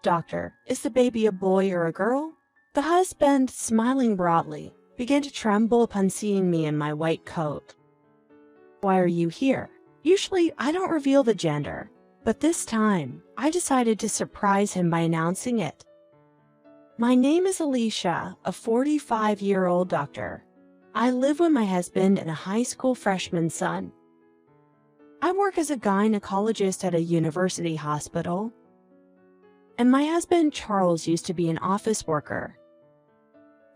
Doctor, is the baby a boy or a girl? The husband, smiling broadly, began to tremble upon seeing me in my white coat. Why are you here? Usually, I don't reveal the gender, but this time, I decided to surprise him by announcing it. My name is Alicia, a 45-year-old doctor. I live with my husband and a high school freshman son. I work as a gynecologist at a university hospital. And my husband, Charles, used to be an office worker.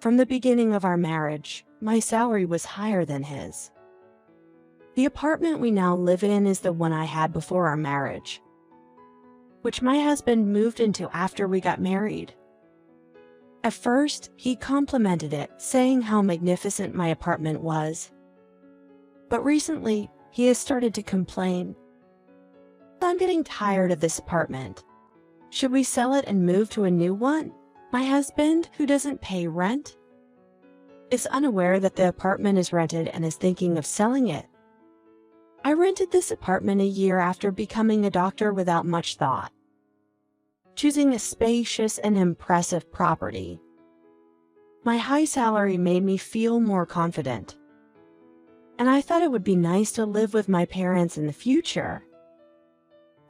From the beginning of our marriage, my salary was higher than his. The apartment we now live in is the one I had before our marriage, which my husband moved into after we got married. At first, he complimented it, saying how magnificent my apartment was. But recently, he has started to complain. I'm getting tired of this apartment. Should we sell it and move to a new one? My husband, who doesn't pay rent, is unaware that the apartment is rented and is thinking of selling it. I rented this apartment a year after becoming a doctor without much thought, choosing a spacious and impressive property. My high salary made me feel more confident, and I thought it would be nice to live with my parents in the future.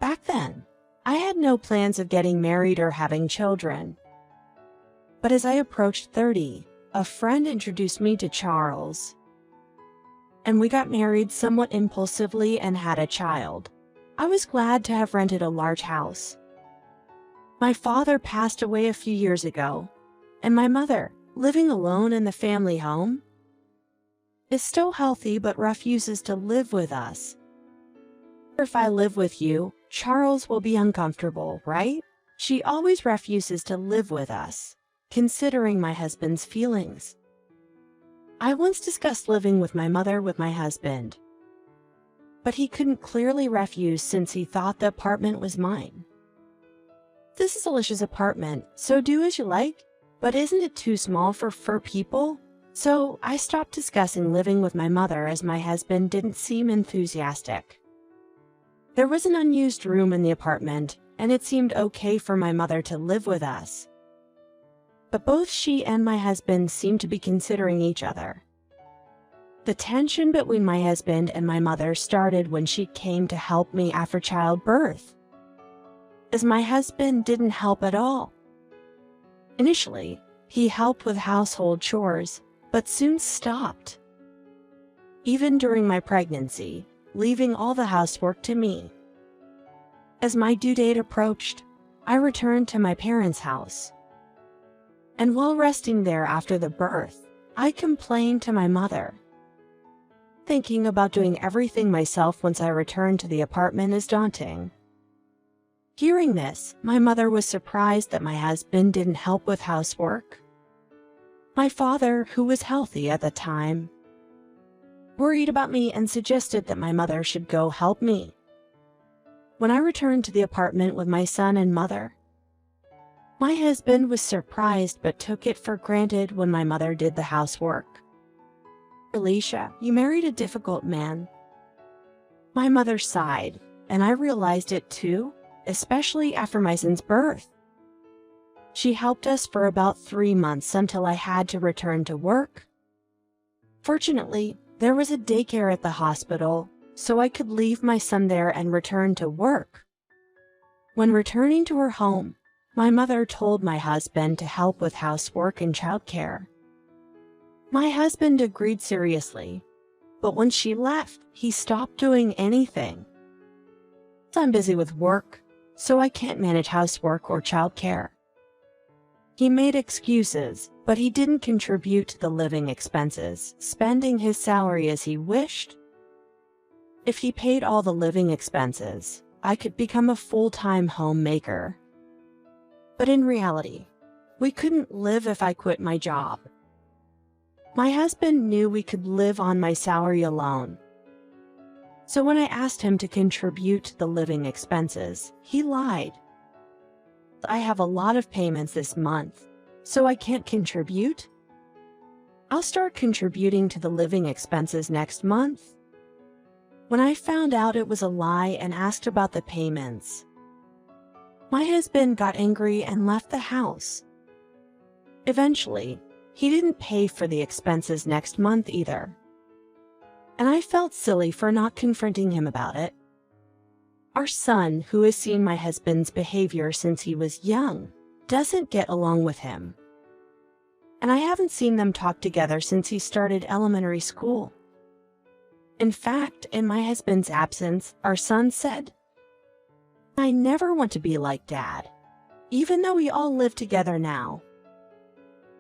Back then, I had no plans of getting married or having children. But as I approached 30, a friend introduced me to Charles, and we got married somewhat impulsively and had a child. I was glad to have rented a large house. My father passed away a few years ago, and my mother, living alone in the family home, is still healthy but refuses to live with us. If I live with you, Charles will be uncomfortable, right? She always refuses to live with us, considering my husband's feelings. I once discussed living with my mother with my husband, but he couldn't clearly refuse since he thought the apartment was mine. This is Alicia's apartment, so do as you like, but isn't it too small for 4 people? So I stopped discussing living with my mother as my husband didn't seem enthusiastic. There was an unused room in the apartment, and it seemed okay for my mother to live with us. But both she and my husband seemed to be considering each other. The tension between my husband and my mother started when she came to help me after childbirth, as my husband didn't help at all. Initially, he helped with household chores, but soon stopped, even during my pregnancy, leaving all the housework to me. As my due date approached, I returned to my parents' house. And while resting there after the birth, I complained to my mother. Thinking about doing everything myself once I returned to the apartment is daunting. Hearing this, my mother was surprised that my husband didn't help with housework. My father, who was healthy at the time, worried about me and suggested that my mother should go help me. When I returned to the apartment with my son and mother, my husband was surprised but took it for granted when my mother did the housework. Alicia, you married a difficult man. My mother sighed, and I realized it too, especially after my son's birth. She helped us for about 3 months until I had to return to work. Fortunately, there was a daycare at the hospital, so I could leave my son there and return to work. When returning to her home, my mother told my husband to help with housework and childcare. My husband agreed seriously, but when she left, he stopped doing anything. I'm busy with work, so I can't manage housework or childcare. He made excuses, but he didn't contribute to the living expenses, spending his salary as he wished. If he paid all the living expenses, I could become a full-time homemaker. But in reality, we couldn't live if I quit my job. My husband knew we could live on my salary alone. So when I asked him to contribute to the living expenses, he lied. I have a lot of payments this month, so I can't contribute. I'll start contributing to the living expenses next month. When I found out it was a lie and asked about the payments, My husband got angry and left the house. Eventually, he didn't pay for the expenses next month either. And I felt silly for not confronting him about it. Our son, who has seen my husband's behavior since he was young, doesn't get along with him. And I haven't seen them talk together since he started elementary school. In fact, in my husband's absence, our son said, "I never want to be like Dad, even though we all live together now.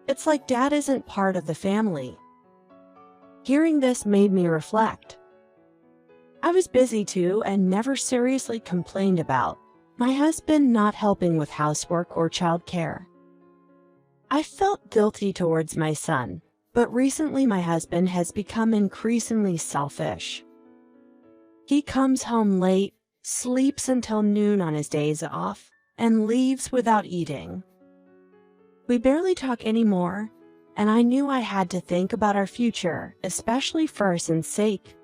It's like Dad isn't part of the family." Hearing this made me reflect. I was busy too and never seriously complained about my husband not helping with housework or childcare. I felt guilty towards my son, but recently my husband has become increasingly selfish. He comes home late, sleeps until noon on his days off, and leaves without eating. We barely talk anymore, and I knew I had to think about our future, especially for our son's sake.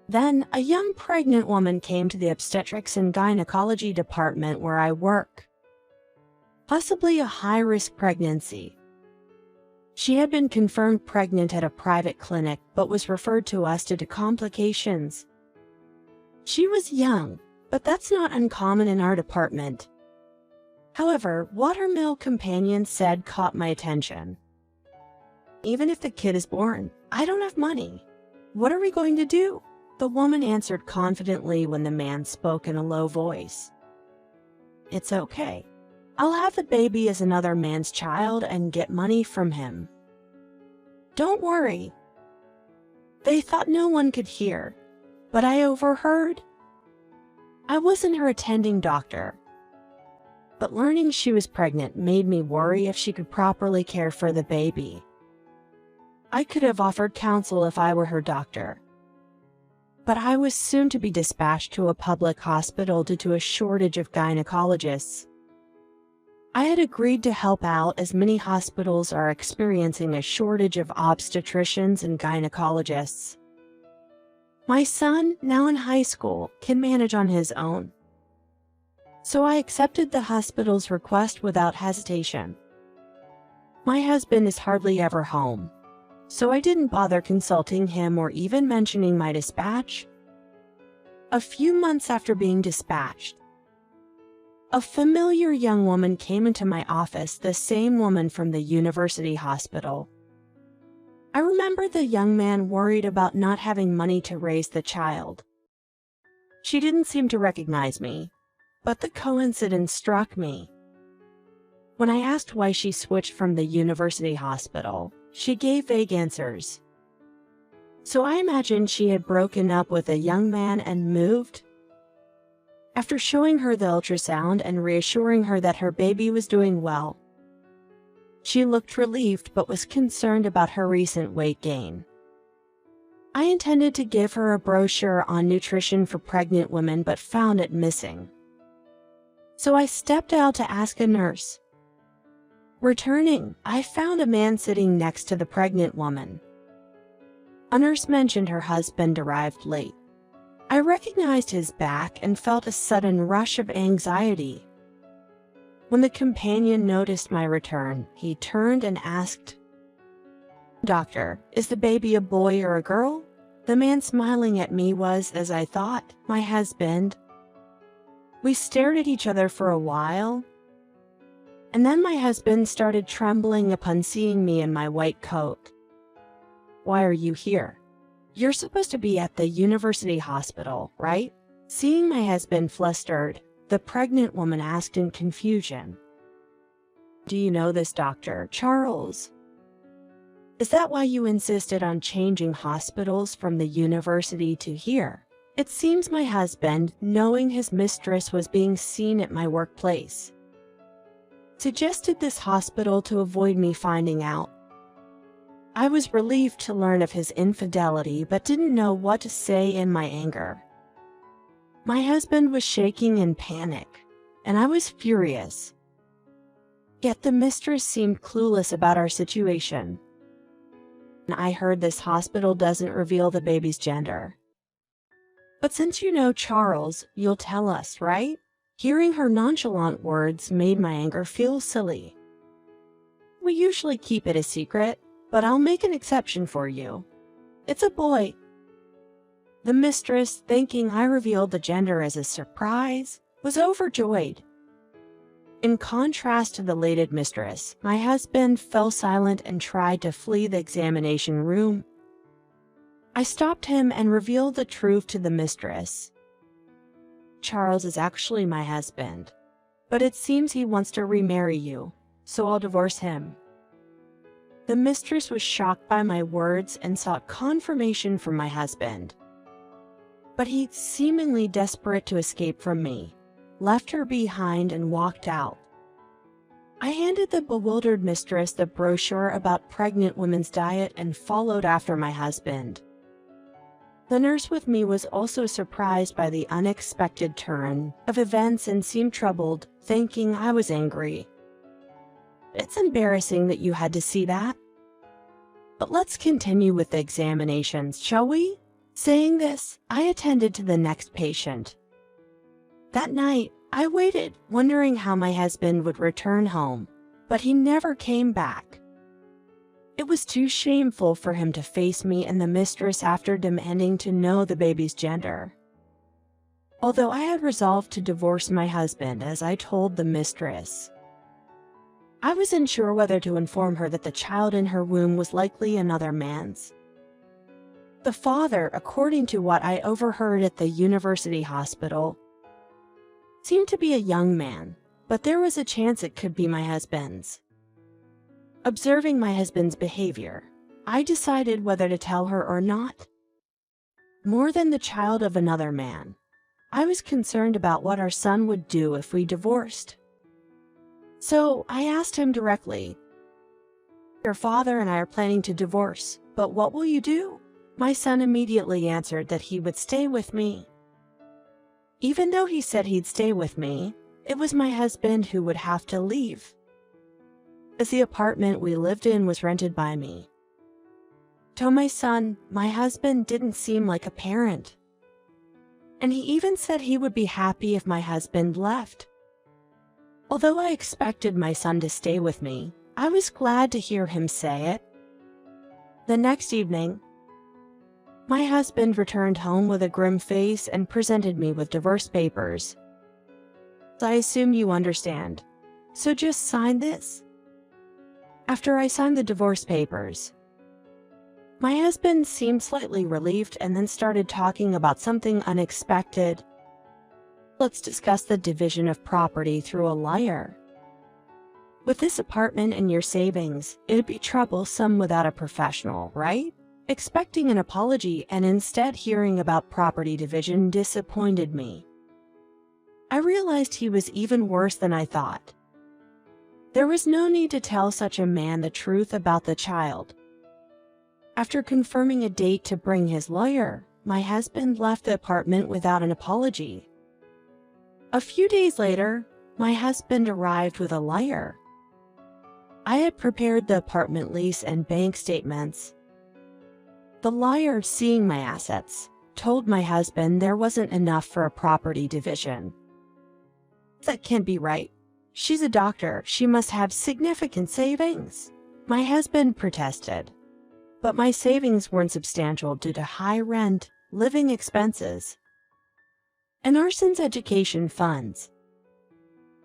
Then, a young pregnant woman came to the obstetrics and gynecology department where I work. Possibly a high-risk pregnancy. She had been confirmed pregnant at a private clinic but was referred to us due to complications. She was young, but that's not uncommon in our department. However, what her male companion said caught my attention. "Even if the kid is born, I don't have money. What are we going to do?" The woman answered confidently when the man spoke in a low voice. "It's okay. I'll have the baby as another man's child and get money from him. Don't worry." They thought no one could hear, but I overheard. I wasn't her attending doctor, but learning she was pregnant made me worry if she could properly care for the baby. I could have offered counsel if I were her doctor, but I was soon to be dispatched to a public hospital due to a shortage of gynecologists. I had agreed to help out as many hospitals are experiencing a shortage of obstetricians and gynecologists. My son, now in high school, can manage on his own. So I accepted the hospital's request without hesitation. My husband is hardly ever home, so I didn't bother consulting him or even mentioning my dispatch. A few months after being dispatched, a familiar young woman came into my office, the same woman from the university hospital. I remember the young man worried about not having money to raise the child. She didn't seem to recognize me, but the coincidence struck me. When I asked why she switched from the university hospital, she gave vague answers. So I imagined she had broken up with a young man and moved. After showing her the ultrasound and reassuring her that her baby was doing well, she looked relieved but was concerned about her recent weight gain. I intended to give her a brochure on nutrition for pregnant women but found it missing. So I stepped out to ask a nurse. Returning, I found a man sitting next to the pregnant woman. A nurse mentioned her husband arrived late. I recognized his back and felt a sudden rush of anxiety. When the companion noticed my return, he turned and asked, "Doctor, is the baby a boy or a girl?" The man smiling at me was, as I thought, my husband. We stared at each other for a while, and then my husband started trembling upon seeing me in my white coat. "Why are you here? You're supposed to be at the university hospital, right?" Seeing my husband flustered, the pregnant woman asked in confusion, "Do you know this doctor, Charles? Is that why you insisted on changing hospitals from the university to here?" It seems my husband, knowing his mistress was being seen at my workplace, suggested this hospital to avoid me finding out. I was relieved to learn of his infidelity but didn't know what to say in my anger. My husband was shaking in panic, and I was furious. Yet the mistress seemed clueless about our situation. I heard this hospital doesn't reveal the baby's gender. But since you know Charles, you'll tell us, right? Hearing her nonchalant words made my anger feel silly. We usually keep it a secret, but I'll make an exception for you. It's a boy. The mistress, thinking I revealed the gender as a surprise, was overjoyed. In contrast to the elated mistress, my husband fell silent and tried to flee the examination room. I stopped him and revealed the truth to the mistress. Charles is actually my husband, but it seems he wants to remarry you, so I'll divorce him. The mistress was shocked by my words and sought confirmation from my husband. But he, seemingly desperate to escape from me, left her behind and walked out. I handed the bewildered mistress the brochure about pregnant women's diet and followed after my husband. The nurse with me was also surprised by the unexpected turn of events and seemed troubled, thinking I was angry. It's embarrassing that you had to see that. But let's continue with the examinations, shall we? Saying this, I attended to the next patient. That night, I waited, wondering how my husband would return home, but he never came back. It was too shameful for him to face me and the mistress after demanding to know the baby's gender. Although I had resolved to divorce my husband, as I told the mistress, I was unsure whether to inform her that the child in her womb was likely another man's. The father, according to what I overheard at the university hospital, seemed to be a young man, but there was a chance it could be my husband's. Observing my husband's behavior, I decided whether to tell her or not. More than the child of another man, I was concerned about what our son would do if we divorced. So I asked him directly, "Your father and I are planning to divorce, but what will you do?" My son immediately answered that he would stay with me. Even though he said he'd stay with me, it was my husband who would have to leave, as the apartment we lived in was rented by me. To my son, my husband didn't seem like a parent, and he even said he would be happy if my husband left. Although I expected my son to stay with me, I was glad to hear him say it. The next evening, my husband returned home with a grim face and presented me with divorce papers. I assume you understand, so just sign this. After I signed the divorce papers, my husband seemed slightly relieved and then started talking about something unexpected. Let's discuss the division of property through a liar. With this apartment and your savings, it'd be troublesome without a professional, right? Expecting an apology and instead hearing about property division disappointed me. I realized he was even worse than I thought. There was no need to tell such a man the truth about the child. After confirming a date to bring his lawyer, my husband left the apartment without an apology. A few days later, my husband arrived with a liar. I had prepared the apartment lease and bank statements. The liar, seeing my assets, told my husband there wasn't enough for a property division. That can't be right. She's a doctor. She must have significant savings. My husband protested. But my savings weren't substantial due to high rent, living expenses, and our son's education funds.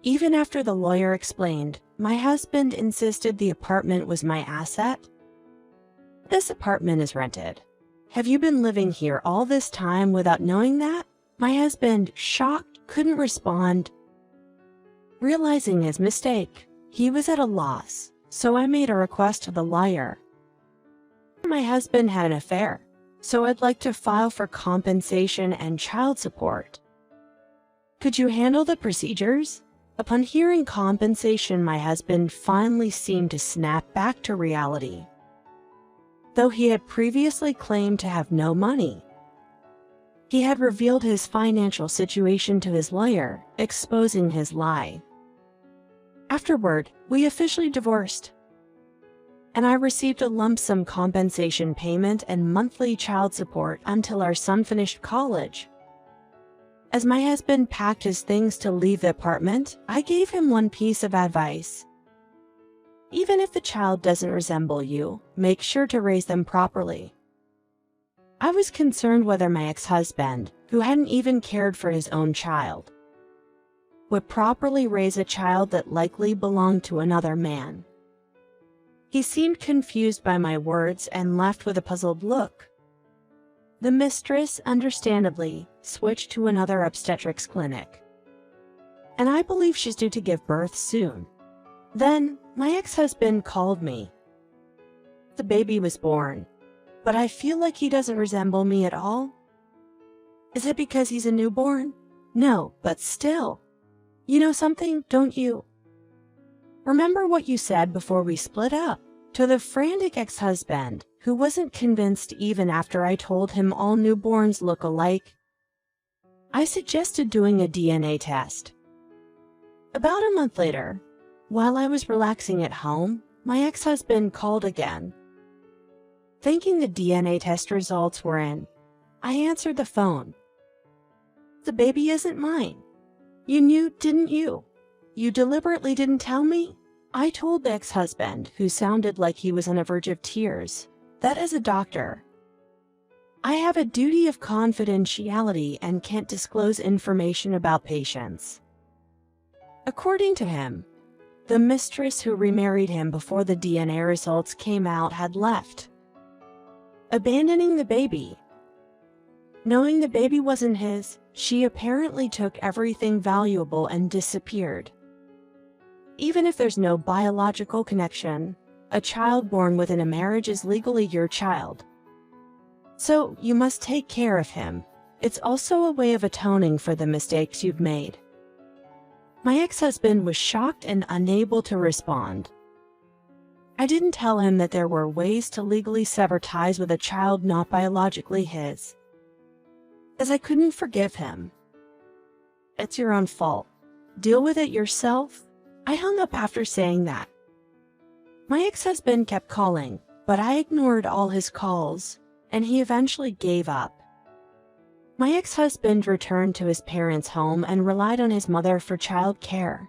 Even after the lawyer explained, my husband insisted the apartment was my asset. This apartment is rented. Have you been living here all this time without knowing that? My husband, shocked, couldn't respond. Realizing his mistake, he was at a loss, so I made a request to the lawyer. My husband had an affair, so I'd like to file for compensation and child support. Could you handle the procedures? Upon hearing compensation, my husband finally seemed to snap back to reality. Though he had previously claimed to have no money, he had revealed his financial situation to his lawyer, exposing his lie. Afterward, we officially divorced, and I received a lump sum compensation payment and monthly child support until our son finished college. As my husband packed his things to leave the apartment, I gave him one piece of advice. Even if the child doesn't resemble you, make sure to raise them properly. I was concerned whether my ex-husband, who hadn't even cared for his own child, would properly raise a child that likely belonged to another man. He seemed confused by my words and left with a puzzled look. The mistress, understandably, switched to another obstetrics clinic, and I believe she's due to give birth soon. Then, my ex-husband called me. The baby was born, but I feel like he doesn't resemble me at all. Is it because he's a newborn? No, but still. You know something, don't you? Remember what you said before we split up? To the frantic ex-husband, who wasn't convinced even after I told him all newborns look alike, I suggested doing a DNA test. About a month later, while I was relaxing at home, my ex-husband called again. Thinking the DNA test results were in, I answered the phone. The baby isn't mine. You knew, didn't you? You deliberately didn't tell me? I told the ex-husband, who sounded like he was on the verge of tears, that as a doctor, I have a duty of confidentiality and can't disclose information about patients. According to him, the mistress who remarried him before the DNA results came out had left, abandoning the baby. Knowing the baby wasn't his, she apparently took everything valuable and disappeared. Even if there's no biological connection, a child born within a marriage is legally your child. So, you must take care of him. It's also a way of atoning for the mistakes you've made. My ex-husband was shocked and unable to respond. I didn't tell him that there were ways to legally sever ties with a child not biologically his, as I couldn't forgive him. It's your own fault. Deal with it yourself. I hung up after saying that. My ex-husband kept calling, but I ignored all his calls, and he eventually gave up. My ex-husband returned to his parents' home and relied on his mother for child care,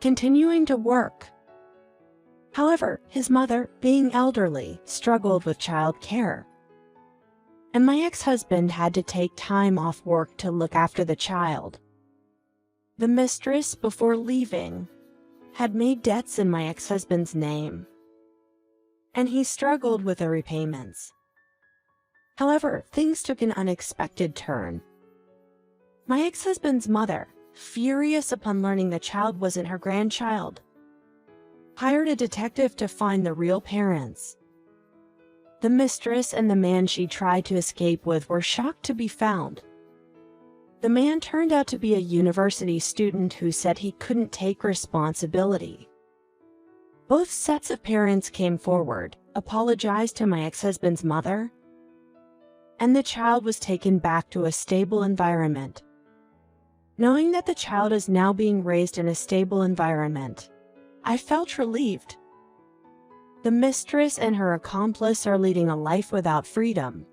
continuing to work. However, his mother, being elderly, struggled with child care, and my ex-husband had to take time off work to look after the child. The mistress, before leaving, had made debts in my ex-husband's name, and he struggled with the repayments. However, things took an unexpected turn. My ex-husband's mother, furious upon learning the child wasn't her grandchild, hired a detective to find the real parents. The mistress and the man she tried to escape with were shocked to be found. The man turned out to be a university student who said he couldn't take responsibility. Both sets of parents came forward, apologized to my ex-husband's mother, and the child was taken back to a stable environment. Knowing that the child is now being raised in a stable environment, I felt relieved. The mistress and her accomplice are leading a life without freedom,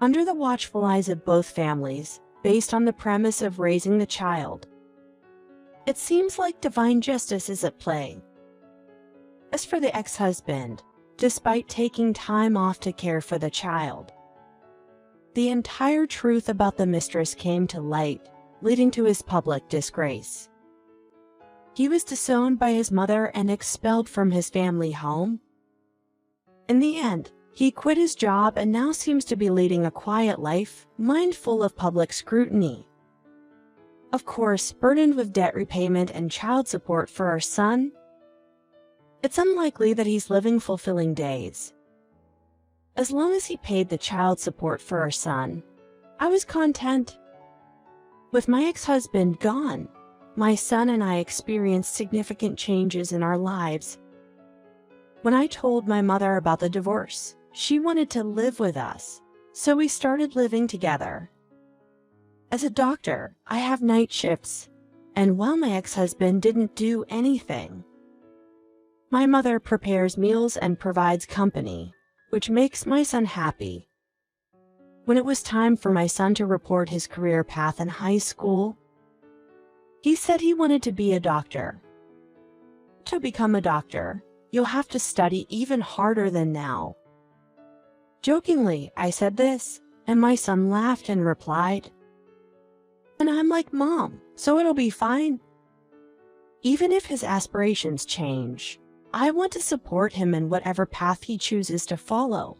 under the watchful eyes of both families, based on the premise of raising the child. It seems like divine justice is at play. As for the ex-husband, despite taking time off to care for the child, the entire truth about the mistress came to light, leading to his public disgrace. He was disowned by his mother and expelled from his family home. In the end, he quit his job and now seems to be leading a quiet life, mindful of public scrutiny. Of course, burdened with debt repayment and child support for our son, it's unlikely that he's living fulfilling days. As long as he paid the child support for our son, I was content. With my ex-husband gone, my son and I experienced significant changes in our lives. When I told my mother about the divorce, she wanted to live with us, so we started living together. As a doctor, I have night shifts, and while my ex-husband didn't do anything, my mother prepares meals and provides company, which makes my son happy. When it was time for my son to report his career path in high school, he said he wanted to be a doctor. To become a doctor, you'll have to study even harder than now. Jokingly, I said this, and my son laughed and replied, "And I'm like, Mom, so it'll be fine." Even if his aspirations change, I want to support him in whatever path he chooses to follow.